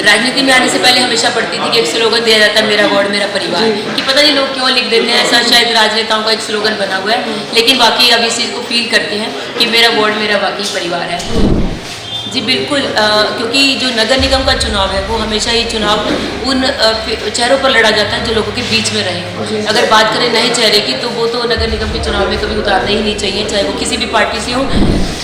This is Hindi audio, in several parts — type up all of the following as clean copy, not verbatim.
राजनीति में आने से पहले हमेशा पढ़ती थी कि एक स्लोगन दिया जाता है, मेरा वार्ड मेरा परिवार, कि पता नहीं लोग क्यों लिख देते हैं ऐसा, शायद राजनेताओं का एक स्लोगन बना हुआ है, लेकिन वाकई अब इस चीज़ को फील करते हैं कि मेरा वार्ड मेरा वाकई परिवार है। जी बिल्कुल, क्योंकि जो नगर निगम का चुनाव है वो हमेशा ही चुनाव उन चेहरों पर लड़ा जाता है जो लोगों के बीच में रहे। अगर बात करें नए चेहरे की तो वो तो नगर निगम के चुनाव में कभी उतारना ही नहीं चाहिए, चाहे वो किसी भी पार्टी से हो।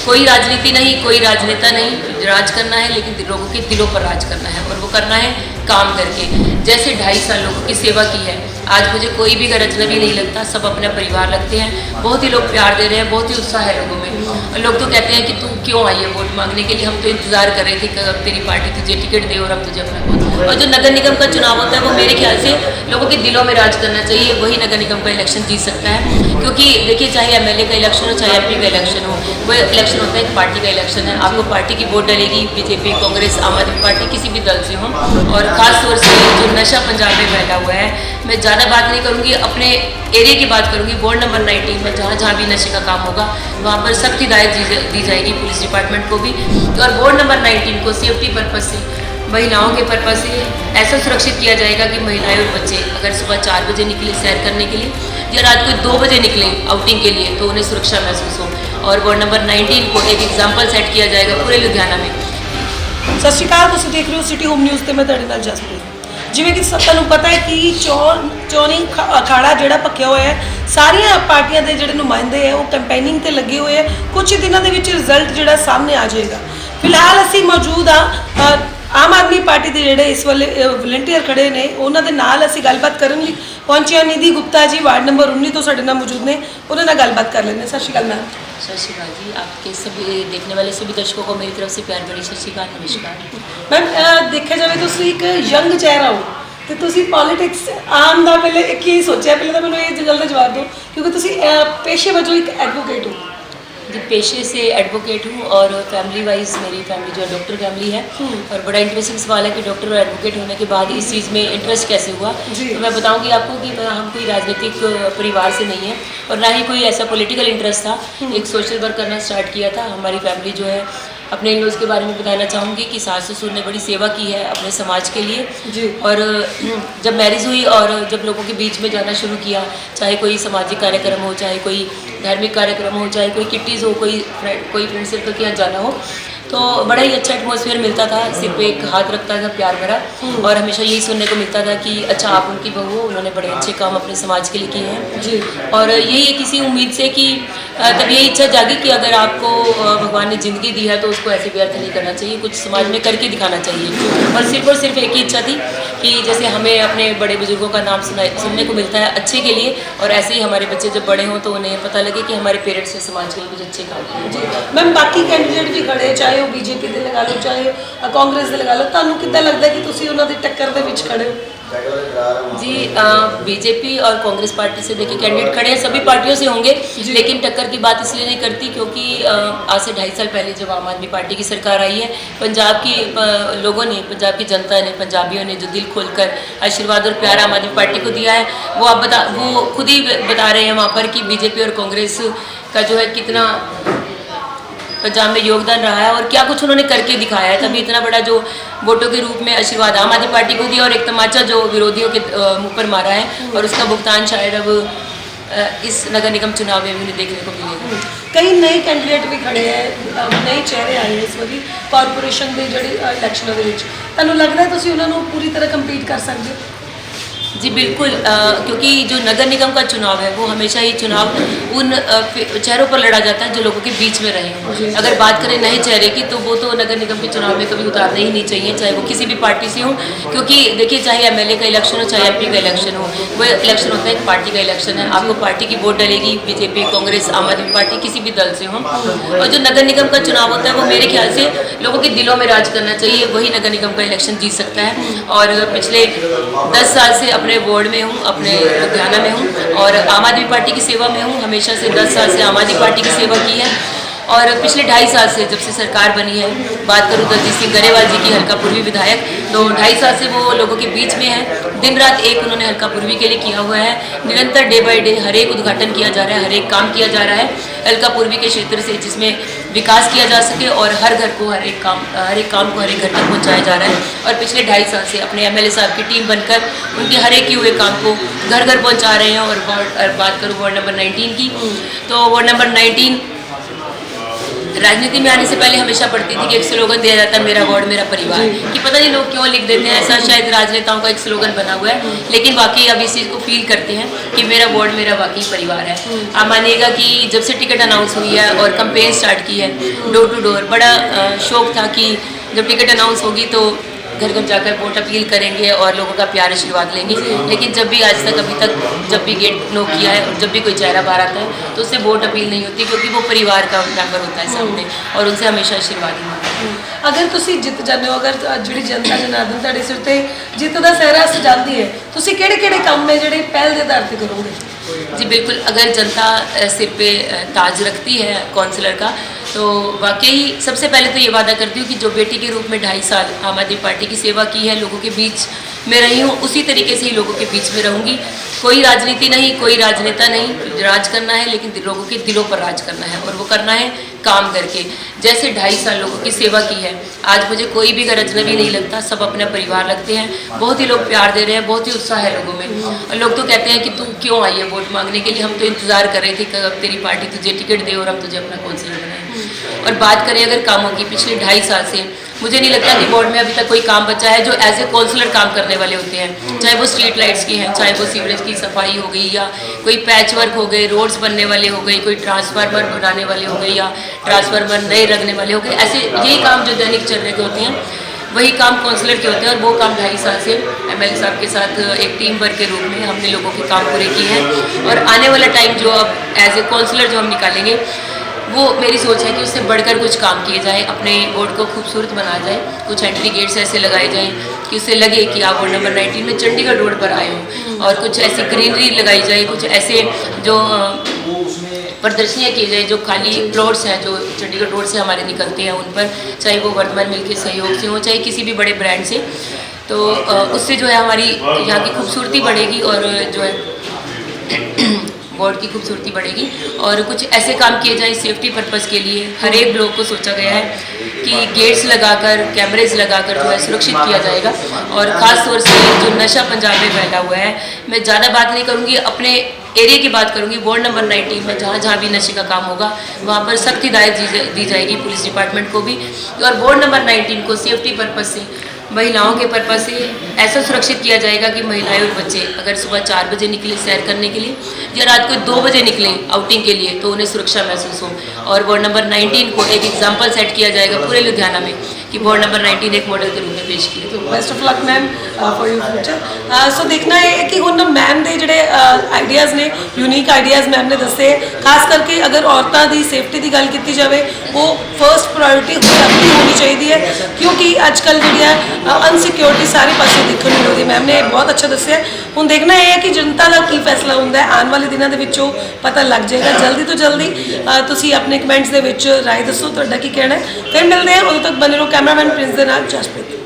कोई राजनीति नहीं, कोई राजनेता नहीं, राज करना है लेकिन लोगों के दिलों पर राज करना है, और वो करना है काम करके। जैसे 2.5 साल लोगों की सेवा की है, आज मुझे कोई भी घर अजनबी नहीं लगता, सब अपना परिवार लगते हैं। बहुत ही लोग प्यार दे रहे हैं, बहुत ही उत्साह है लोगों में। लोग तो कहते हैं कि तू क्यों आई है वोट मांगने के लिए, हम तो इंतजार कर रहे थे कि अब तेरी पार्टी तुझे टिकट दे और हम तुझे अपना वोट। और जो नगर निगम का चुनाव होता है वो मेरे ख्याल से लोगों के दिलों में राज करना चाहिए, वही नगर निगम का इलेक्शन जीत सकता है। क्योंकि देखिए, चाहे एमएलए का इलेक्शन हो चाहे एमपी का इलेक्शन हो, वो इलेक्शन होता है एक पार्टी का इलेक्शन है। आपको पार्टी की वोट डलेगी, बीजेपी, कांग्रेस, आम आदमी पार्टी, किसी भी दल से हो। और खास तौर से जो नशा पंजाब में फैला हुआ है, मैं ज़्यादा बात नहीं करूँगी, अपने एरिया की बात करूँगी। वार्ड नंबर 19 में जहाँ जहाँ भी नशे का काम होगा वहाँ पर सख्त हिदायत दी जाएगी पुलिस डिपार्टमेंट को भी। और वार्ड नंबर 19 को सेफ्टी पर्पज़ से, महिलाओं के पर्पज़ से ऐसा सुरक्षित किया जाएगा कि महिलाएं और बच्चे अगर सुबह 4 बजे निकले सैर करने के लिए या रात को 2 बजे निकले आउटिंग के लिए तो उन्हें सुरक्षा महसूस हो। और वार्ड नंबर 19 को एक एग्जाम्पल सेट किया जाएगा पूरे लुधियाना में। सत श्री अकाल, तुसीं देख रहे हो सिटी होम न्यूज़ ਤੇ मैं ਤੁਹਾਡੇ ਨਾਲ ਜਸਪ੍ਰੀਤ। ਜਿਵੇਂ ਕਿ ਤੁਹਾਨੂੰ ਪਤਾ ਹੈ ਕਿ ਚੋਣੀ ਅਖਾੜਾ ਜਿਹੜਾ ਪੱਕਿਆ ਹੋਇਆ ਹੈ, ਸਾਰੀਆਂ ਪਾਰਟੀਆਂ ਦੇ ਜਿਹੜੇ ਨੁਮਾਇੰਦੇ ਹੈ ਉਹ ਕੈਂਪੇਨਿੰਗ ਤੇ ਲੱਗੇ ਹੋਏ ਹੈ। ਕੁਝ ਦਿਨਾਂ ਦੇ ਵਿੱਚ ਰਿਜ਼ਲਟ ਜਿਹੜਾ ਸਾਹਮਣੇ ਆ ਜਾਏਗਾ। ਫਿਲਹਾਲ ਅਸੀਂ ਮੌਜੂਦ ਆ ਆਮ ਆਦਮੀ ਪਾਰਟੀ ਦੇ ਜਿਹੜੇ ਇਸ ਵੇਲੇ ਵਲੰਟੀਅਰ ਖੜੇ ਨੇ, ਉਹਨਾਂ ਦੇ ਨਾਲ ਅਸੀਂ ਗੱਲਬਾਤ ਕਰਨ ਲਈ ਪਹੁੰਚੇ ਹਾਂ। निधि गुप्ता जी वार्ड नंबर 19 तो ਸਾਡੇ ਨਾਲ ਮੌਜੂਦ ਨੇ, ਉਹਨਾਂ ਨਾਲ ਗੱਲਬਾਤ ਕਰ ਲੈਂਦੇ। सत श्री अकाल मैम। सत श्री अकाल जी, आपके सभी देखने वाले सभी दर्शकों को मेरी तरफ से प्यार भरी सत श्री अकाल, नमस्कार। मैम देखा जाए तो ਤੁਸੀਂ ਇੱਕ ਯੰਗ ਚਿਹਰਾ ਹੋ ਤੇ ਤੁਸੀਂ ਪੋਲਿਟਿਕਸ ਆਉਣ ਦਾ ਪਹਿਲੇ ਕੀ ਸੋਚਿਆ? ਪਹਿਲੇ ਤਾਂ ਮੈਨੂੰ ਇਹ ਗੱਲ ਦਾ ਜਵਾਬ ਦਿਓ, क्योंकि ਤੁਸੀਂ पेशे वजों एक एडवोकेट हो। जी, पेशे से एडवोकेट हूँ और फैमिली वाइज मेरी फैमिली जो है डॉक्टर फैमिली है। और बड़ा इंटरेस्टिंग सवाल है कि डॉक्टर और एडवोकेट होने के बाद इस चीज़ में इंटरेस्ट कैसे हुआ। तो मैं बताऊंगी आपको कि हम कोई राजनीतिक परिवार से नहीं है और ना ही कोई ऐसा पॉलिटिकल इंटरेस्ट था। एक सोशल वर्क करना स्टार्ट किया था। हमारी फैमिली जो है, अपने इन के बारे में बताना चाहूँगी कि सास ससुर ने बड़ी सेवा की है अपने समाज के लिए जी। और जब मैरिज हुई और जब लोगों के बीच में जाना शुरू किया, चाहे कोई सामाजिक कार्यक्रम हो, चाहे कोई धार्मिक कार्यक्रम हो, चाहे कोई किट्टीज़ हो, कोई फ्रेंड सर्कल के यहाँ जाना हो, तो बड़ा ही अच्छा एटमॉस्फेयर मिलता था। सिर पे एक हाथ रखता था प्यार भरा, और हमेशा यही सुनने को मिलता था कि अच्छा आप उनकी बहू हो, उन्होंने बड़े अच्छे काम अपने समाज के लिए किए हैं जी। और यही है किसी उम्मीद से कि तब यही इच्छा जागी कि अगर आपको भगवान ने ज़िंदगी दी है तो उसको ऐसे व्यर्थ नहीं करना चाहिए, कुछ समाज में करके दिखाना चाहिए। और सिर्फ एक ही इच्छा थी कि जैसे हमें अपने बड़े बुजुर्गों का नाम सुनने को मिलता है अच्छे के लिए, और ऐसे ही हमारे बच्चे जब बड़े हों तो उन्हें पता लगे कि हमारे पेरेंट्स ने समाज के लिए कुछ अच्छे काम किए जी। मैम बाकी कैंडिडेट भी खड़े, चाहे वो बीजेपी ਦੇ ਲਗਾ ਲਓ ਚਾਹੇ ਕਾਂਗਰਸ ਦੇ ਲਗਾ ਲਓ, ਤੁਹਾਨੂੰ ਕਿੱਦਾਂ ਲੱਗਦਾ ਕਿ ਤੁਸੀਂ ਉਹਨਾਂ ਦੀ ਟੱਕਰ ਦੇ ਵਿੱਚ ਖੜੇ ਹੋ? जी, बीजेपी और कांग्रेस पार्टी से देखिए कैंडिडेट खड़े हैं, सभी पार्टियों से होंगे, लेकिन टक्कर की बात इसलिए नहीं करती क्योंकि आज से 2.5 साल पहले जब आम आदमी पार्टी की सरकार आई है, पंजाब की लोगों ने, पंजाब की जनता ने, पंजाबियों ने जो दिल खोलकर आशीर्वाद और प्यार आम आदमी पार्टी को दिया है, वो खुद ही बता रहे हैं वहाँ पर कि बीजेपी और कांग्रेस का जो है कितना पंजाब में योगदान रहा है और क्या कुछ उन्होंने करके दिखाया है। तभी इतना बड़ा जो वोटों के रूप में आशीर्वाद आम आदमी पार्टी को दिया और एक तमाचा जो विरोधियों के मुंह पर मारा है, और उसका भुगतान शायद अब इस नगर निगम चुनाव में भी देखने को मिलेगा। कई नए कैंडिडेट भी खड़े हैं, नए चेहरे आए हैं इस वाली कॉरपोरेशन के जो इलैक्शनों के विच, तुहानूं लगदा है तुसीं उन्हां नूं पूरी तरह कंपीट कर सकते हो? जी बिल्कुल, क्योंकि जो नगर निगम का चुनाव है वो हमेशा ही चुनाव उन चेहरों पर लड़ा जाता है जो लोगों के बीच में रहे। अगर बात करें नए चेहरे की तो वो तो नगर निगम के चुनाव में कभी उतारना ही नहीं चाहिए, चाहे वो किसी भी पार्टी से हो। क्योंकि देखिए, चाहे एमएलए का इलेक्शन हो चाहे एमपी का इलेक्शन हो, वो इलेक्शन होता है एक पार्टी का इलेक्शन है। आपको पार्टी की वोट डलेगी, बीजेपी, कांग्रेस, आम आदमी पार्टी, किसी भी दल से हो। और जो नगर निगम का चुनाव होता है वो मेरे ख्याल से लोगों के दिलों में राज करना चाहिए, वही नगर निगम का इलेक्शन जीत सकता है। और पिछले 10 साल से अपने वार्ड में हूँ, अपने लुधियाना में हूँ और आम आदमी पार्टी की सेवा में हूँ। हमेशा से 10 साल से आम आदमी पार्टी की सेवा की है और पिछले 2.5 साल से जब से सरकार बनी है, बात करूँ दलजीत सिंह गरेवाल जी की, हल्का पूर्वी विधायक, तो 2.5 साल से वो लोगों के बीच में है। दिन रात एक उन्होंने हल्का पूर्वी के लिए किया हुआ है। निरंतर डे बाय डे हर एक उद्घाटन किया जा रहा है, हर एक काम किया जा रहा है हल्का पूर्वी के क्षेत्र से, जिसमें विकास किया जा सके और हर घर को हर एक काम को हर एक घर तक पहुँचाया जा रहा है। और पिछले 2.5 साल से अपने MLA साहब की टीम बनकर उनके हर एक किए हुए काम को घर घर पहुँचा रहे हैं। और बात करूँ वार्ड नंबर 19 की, तो वार्ड नंबर 19 राजनीति में आने से पहले हमेशा पढ़ती थी कि एक स्लोगन दिया जाता है, मेरा वार्ड मेरा परिवार, कि पता नहीं लोग क्यों लिख देते हैं, ऐसा शायद राजनेताओं का एक स्लोगन बना हुआ है, लेकिन वाकई अब इस चीज़ को फील करते हैं कि मेरा वार्ड मेरा वाकई परिवार है। आप मानिएगा कि जब से टिकट अनाउंस हुई है और कंपेन स्टार्ट की है डोर टू डोर, बड़ा शौक था कि जब टिकट अनाउंस होगी तो घर घर जाकर वोट अपील करेंगे और लोगों का प्यार आशीर्वाद लेंगे। लेकिन जब भी आज तक अभी तक जब भी गेट नॉक किया है और जब भी कोई चेहरा बाहर आता है तो उससे वोट अपील नहीं होती, क्योंकि वो परिवार का मेंबर होता है सामने और उनसे हमेशा आशीर्वाद ही मिलता है। अगर ਤੁਸੀਂ ਜਿੱਤ ਜਾਂਦੇ ਹੋ, ਅਗਰ ਜਿਹੜੀ ਜਨਤਾ ਜਨਾਰਦਨ ਤੁਹਾਡੇ ਸਿਰ ਤੇ ਜਿੱਤ ਦਾ ਸਿਹਰਾ ਸਜਾਉਂਦੀ ਹੈ, ਤੁਸੀਂ ਕਿਹੜੇ ਕੰਮ ਨੇ ਜਿਹੜੇ ਪਹਿਲ ਦੇ ਆਧਾਰ ਤੇ ਕਰੋਗੇ? जी बिल्कुल, अगर जनता सिर पे ताज रखती है काउंसलर का, तो वाकई सबसे पहले तो ये वादा करती हूँ कि जो बेटी के रूप में 2.5 साल आम आदमी पार्टी की सेवा की है, लोगों के बीच में रही हूँ, उसी तरीके से ही लोगों के बीच में रहूँगी। कोई राजनीति नहीं, कोई राजनेता नहीं, राज करना है लेकिन लोगों के दिलों पर राज करना है, और वो करना है काम करके। जैसे 2.5 साल लोगों की सेवा की है, आज मुझे कोई भी घर अजनबी नहीं लगता, सब अपना परिवार लगते हैं। बहुत ही लोग प्यार दे रहे हैं, बहुत ही उत्साह है लोगों में। और लोग तो कहते हैं कि तू क्यों आई है वोट मांगने के लिए, हम तो इंतज़ार कर रहे थे कि कब तेरी पार्टी तुझे टिकट दे और हम तुझे अपना काउंसलर बनाएं। और बात करें अगर कामों की, पिछले 2.5 साल से मुझे नहीं लगता कि वार्ड में अभी तक कोई काम बचा है जो एज ए काउंसलर काम करने वाले होते हैं, चाहे वो स्ट्रीट लाइट्स की हैं, चाहे वो सीवरेज की सफाई हो गई, या कोई पैच वर्क हो गए, रोड्स बनने वाले हो गए, कोई ट्रांसफार्मर बनाने वाले हो गए, या ट्रांसफार्मर नए रखने वाले हो गए। ऐसे यही काम जो दैनिक चल रहे के होते हैं, वही काम काउंसलर के होते हैं। और वो काम 2.5 साल से MLA साहब के साथ एक टीम वर्क के रूप में हमने लोगों के काम पूरे किए हैं। और आने वाला टाइम जो अब एज ए काउंसलर जो हम निकालेंगे, वो मेरी सोच है कि उससे बढ़कर कुछ काम किए जाएँ, अपने वार्ड को खूबसूरत बनाया जाए, कुछ एंट्री गेट्स ऐसे लगाए जाएँ कि उससे लगे कि आप वार्ड नंबर 19 में चंडीगढ़ रोड पर आए हो, और कुछ ऐसी ग्रीनरी लगाई जाए, कुछ ऐसे जो प्रदर्शनियाँ की जाए, जो खाली प्लॉट्स हैं जो चंडीगढ़ रोड से हमारे निकलते हैं उन पर, चाहे वो वर्धमान मिल के सहयोग से हो, चाहे किसी भी बड़े ब्रांड से, तो उससे जो है हमारी यहाँ की खूबसूरती बढ़ेगी और जो है वार्ड की खूबसूरती बढ़ेगी। और कुछ ऐसे काम किए जाएं सेफ्टी पर्पस के लिए, हर एक ब्लॉक को सोचा गया है कि गेट्स लगाकर, कैमरेज लगाकर जो है सुरक्षित किया जाएगा। और ख़ास तौर से जो नशा पंजाब में फैला हुआ है, मैं ज़्यादा बात नहीं करूँगी, अपने एरिया की बात करूँगी। वार्ड नंबर 19 में जहाँ जहाँ भी नशे का काम होगा वहाँ पर सख्त हिदायत दी जाएगी पुलिस डिपार्टमेंट को भी। और वार्ड नंबर 19 को सेफ्टी पर्पस से, महिलाओं के पर्पस से ऐसा सुरक्षित किया जाएगा कि महिलाएं और बच्चे अगर सुबह 4 बजे निकले सैर करने के लिए, या रात को 2 बजे निकले आउटिंग के लिए, तो उन्हें सुरक्षा महसूस हो। और वार्ड नंबर 19 को एक एग्जाम्पल सेट किया जाएगा पूरे लुधियाना में कि वार्ड नंबर 19 एक मॉडल के रूप में पेश किया। तो best of luck ma'am for your future. So देखना है कि ਹੁਣ ਮੈਮ ਦੇ ਜਿਹੜੇ ਆਈਡੀਆਜ਼ ਨੇ, ਯੂਨੀਕ ਆਈਡੀਆਜ਼ ਮੈਮ ਨੇ ਦੱਸੇ, ਖਾਸ ਕਰਕੇ ਅਗਰ ਔਰਤਾਂ ਦੀ ਸੇਫਟੀ ਦੀ ਗੱਲ ਕੀਤੀ ਜਾਵੇ, ਉਹ ਫਰਸਟ ਪ੍ਰਾਇੋਰਟੀ ਹੋਣੀ ਚਾਹੀਦੀ ਹੈ, ਕਿਉਂਕਿ ਅੱਜ ਕੱਲ੍ਹ ਜਿਹੜੀ ਹੈ ਅਨਸਿਕਿਉਰਿਟੀ ਸਾਰੇ ਪਾਸੇ ਦੇਖਣ ਨੂੰ ਮਿਲਦੀ। ਮੈਮ ਨੇ ਬਹੁਤ ਅੱਛਾ ਦੱਸਿਆ। ਹੁਣ ਦੇਖਣਾ ਇਹ ਹੈ ਕਿ ਜਨਤਾ ਦਾ ਕੀ ਫੈਸਲਾ ਹੁੰਦਾ ਹੈ, ਆਉਣ ਵਾਲੇ ਦਿਨਾਂ ਦੇ ਵਿੱਚ ਉਹ ਪਤਾ ਲੱਗ ਜਾਏਗਾ। ਜਲਦੀ ਤੋਂ ਜਲਦੀ ਤੁਸੀਂ ਆਪਣੇ ਕਮੈਂਟਸ ਦੇ ਵਿੱਚ ਰਾਏ ਦੱਸੋ ਤੁਹਾਡਾ ਕੀ ਕਹਿਣਾ ਹੈ। ਫਿਰ ਮਿਲਦੇ ਹਾਂ, ਉਦੋਂ ਤੱਕ ਬਣੇ ਰਹੋ। कैमरामैन प्रिंस ਦੇ ਨਾਲ ਜਸਪ੍ਰੀਤ।